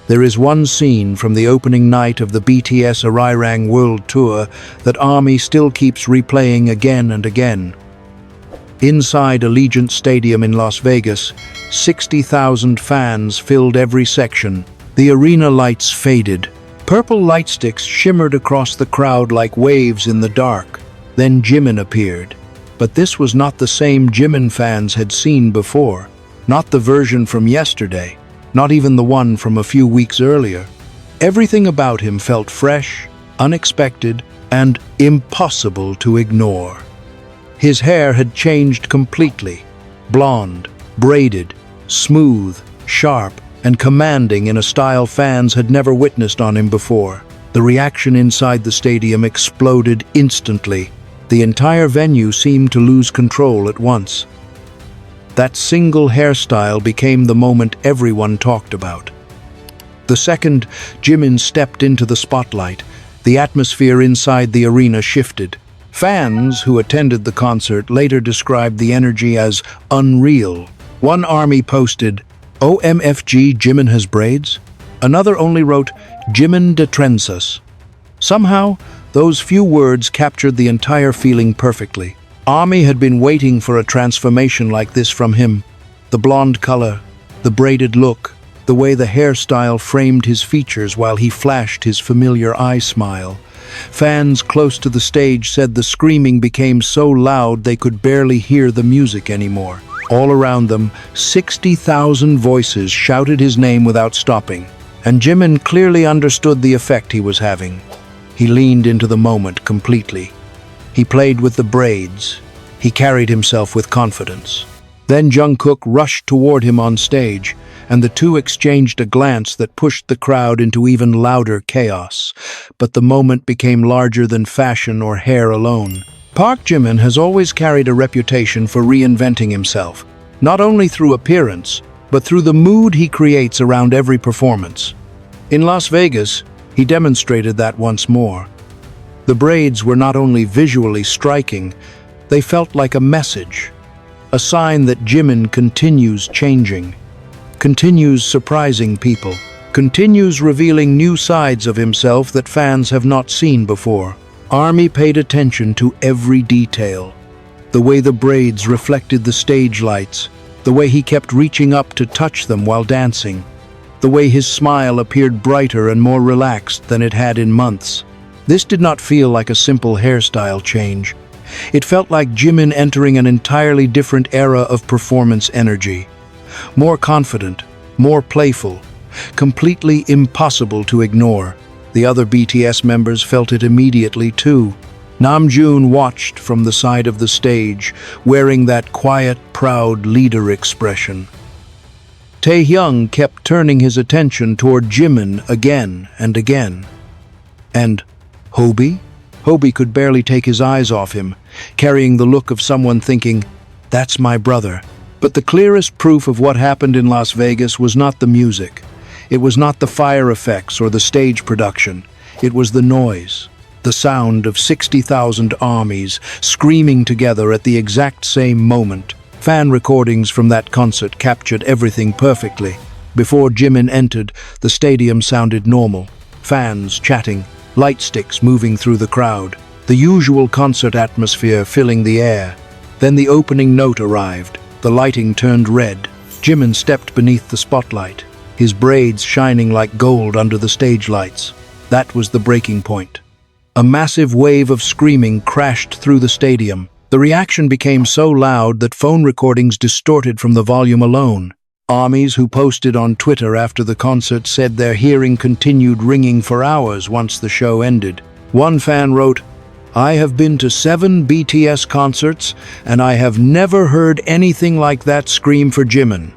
There is one scene from the opening night of the BTS Arirang World Tour that ARMY still keeps replaying again and again. Inside Allegiant Stadium in Las Vegas, 60,000 fans filled every section. The arena lights faded. Purple lightsticks shimmered across the crowd like waves in the dark. Then Jimin appeared. But this was not the same Jimin fans had seen before. Not the version from yesterday. Not even the one from a few weeks earlier. Everything about him felt fresh, unexpected, and impossible to ignore. His hair had changed completely. Blonde, braided, smooth, sharp, and commanding in a style fans had never witnessed on him before. The reaction inside the stadium exploded instantly. The entire venue seemed to lose control at once. That single hairstyle became the moment everyone talked about. The second Jimin stepped into the spotlight, the atmosphere inside the arena shifted. Fans who attended the concert later described the energy as unreal. One ARMY posted, "OMFG, Jimin has braids?" Another only wrote, "Jimin de trenzas." Somehow, those few words captured the entire feeling perfectly. ARMY had been waiting for a transformation like this from him. The blonde color, the braided look, the way the hairstyle framed his features while he flashed his familiar eye smile. Fans close to the stage said the screaming became so loud they could barely hear the music anymore. All around them, 60,000 voices shouted his name without stopping, and Jimin clearly understood the effect he was having. He leaned into the moment completely. He played with the braids. He carried himself with confidence. Then Jungkook rushed toward him on stage, and the two exchanged a glance that pushed the crowd into even louder chaos. But the moment became larger than fashion or hair alone. Park Jimin has always carried a reputation for reinventing himself, not only through appearance, but through the mood he creates around every performance. In Las Vegas, he demonstrated that once more. The braids were not only visually striking, they felt like a message, a sign that Jimin continues changing, continues surprising people, continues revealing new sides of himself that fans have not seen before. ARMY paid attention to every detail. The way the braids reflected the stage lights, the way he kept reaching up to touch them while dancing, the way his smile appeared brighter and more relaxed than it had in months. This did not feel like a simple hairstyle change. It felt like Jimin entering an entirely different era of performance energy. More confident, more playful, completely impossible to ignore. The other BTS members felt it immediately too. Namjoon watched from the side of the stage, wearing that quiet, proud leader expression. Taehyung kept turning his attention toward Jimin again and again. And Hobi? Hobi could barely take his eyes off him, carrying the look of someone thinking, "That's my brother." But the clearest proof of what happened in Las Vegas was not the music. It was not the fire effects or the stage production. It was the noise, the sound of 60,000 armies screaming together at the exact same moment. Fan recordings from that concert captured everything perfectly. Before Jimin entered, the stadium sounded normal. Fans chatting, light sticks moving through the crowd, the usual concert atmosphere filling the air. Then the opening note arrived. The lighting turned red. Jimin stepped beneath the spotlight, his braids shining like gold under the stage lights. That was the breaking point. A massive wave of screaming crashed through the stadium. The reaction became so loud that phone recordings distorted from the volume alone. ARMYs who posted on Twitter after the concert said their hearing continued ringing for hours once the show ended. One fan wrote, "I have been to 7 BTS concerts, and I have never heard anything like that scream for Jimin."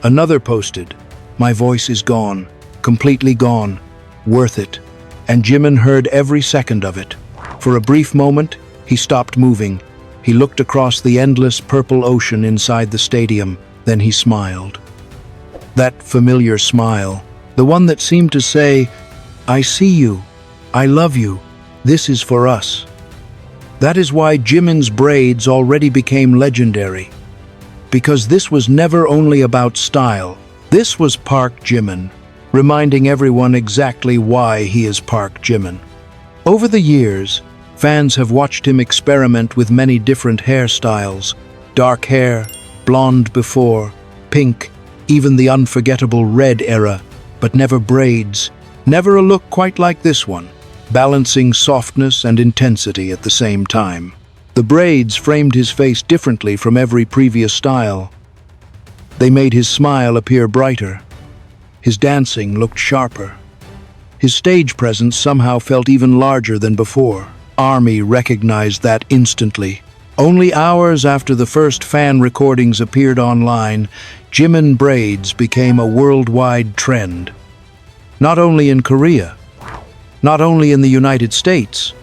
Another posted, "My voice is gone, completely gone, worth it." And Jimin heard every second of it. For a brief moment, he stopped moving. He looked across the endless purple ocean inside the stadium. Then he smiled. That familiar smile, the one that seemed to say, "I see you, I love you, this is for us." That is why Jimin's braids already became legendary. Because this was never only about style. This was Park Jimin, reminding everyone exactly why he is Park Jimin. Over the years, fans have watched him experiment with many different hairstyles: dark hair, blonde before, pink, even the unforgettable red era, but never braids, never a look quite like this one, balancing softness and intensity at the same time. The braids framed his face differently from every previous style. They made his smile appear brighter. His dancing looked sharper. His stage presence somehow felt even larger than before. ARMY recognized that instantly. Only hours after the first fan recordings appeared online, Jimin braids became a worldwide trend. Not only in Korea, not only in the United States,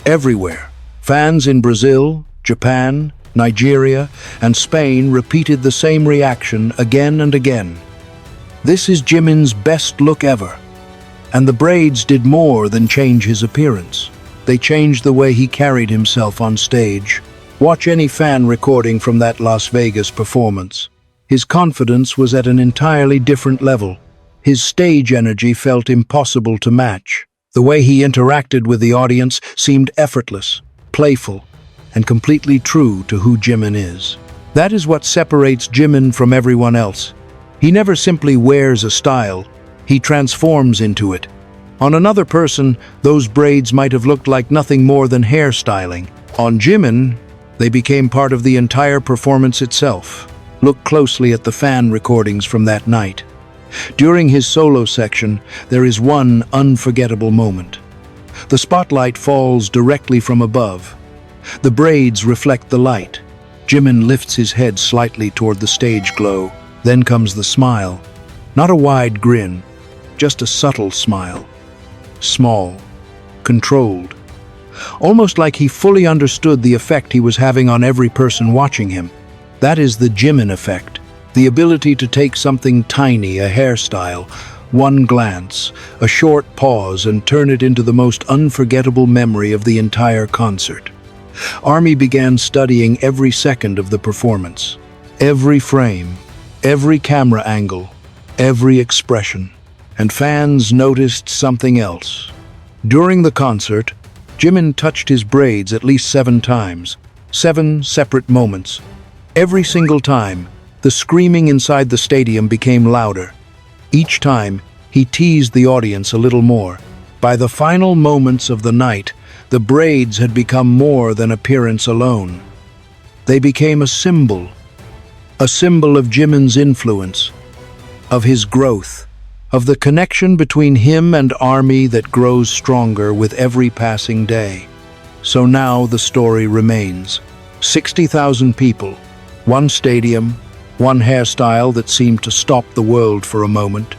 everywhere. Fans in Brazil, Japan, Nigeria, and Spain repeated the same reaction again and again. This is Jimin's best look ever. And the braids did more than change his appearance. They changed the way he carried himself on stage. Watch any fan recording from that Las Vegas performance. His confidence was at an entirely different level. His stage energy felt impossible to match. The way he interacted with the audience seemed effortless, playful, and completely true to who Jimin is. That is what separates Jimin from everyone else. He never simply wears a style, he transforms into it. On another person, those braids might have looked like nothing more than hairstyling. On Jimin, they became part of the entire performance itself. Look closely at the fan recordings from that night. During his solo section, there is one unforgettable moment. The spotlight falls directly from above. The braids reflect the light. Jimin lifts his head slightly toward the stage glow. Then comes the smile. Not a wide grin, just a subtle smile. Small, controlled. Almost like he fully understood the effect he was having on every person watching him. That is the Jimin effect. The ability to take something tiny, a hairstyle, one glance, a short pause, and turn it into the most unforgettable memory of the entire concert. ARMY began studying every second of the performance. Every frame, every camera angle, every expression. And fans noticed something else. During the concert, Jimin touched his braids at least 7 times, 7 separate moments. Every single time, the screaming inside the stadium became louder. Each time, he teased the audience a little more. By the final moments of the night, the braids had become more than appearance alone. They became a symbol of Jimin's influence, of his growth, of the connection between him and ARMY that grows stronger with every passing day. So now the story remains. 60,000 people, one stadium, one hairstyle that seemed to stop the world for a moment.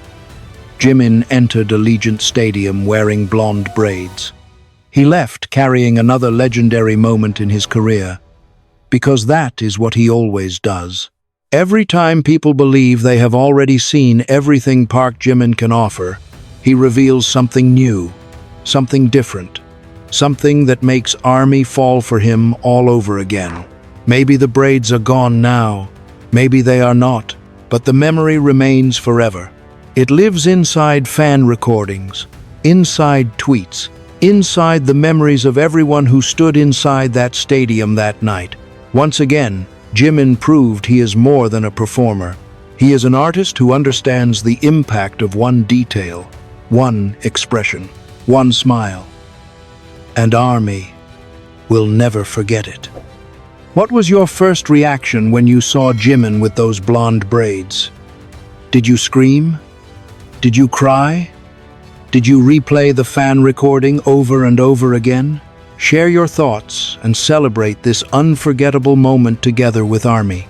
Jimin entered Allegiant Stadium wearing blonde braids. He left carrying another legendary moment in his career, because that is what he always does. Every time people believe they have already seen everything Park Jimin can offer, he reveals something new, something different, something that makes ARMY fall for him all over again. Maybe the braids are gone now, maybe they are not, but the memory remains forever. It lives inside fan recordings, inside tweets, inside the memories of everyone who stood inside that stadium that night. Once again, Jimin proved he is more than a performer. He is an artist who understands the impact of one detail, one expression, one smile. And ARMY will never forget it. What was your first reaction when you saw Jimin with those blonde braids? Did you scream? Did you cry? Did you replay the fan recording over and over again? Share your thoughts and celebrate this unforgettable moment together with ARMY.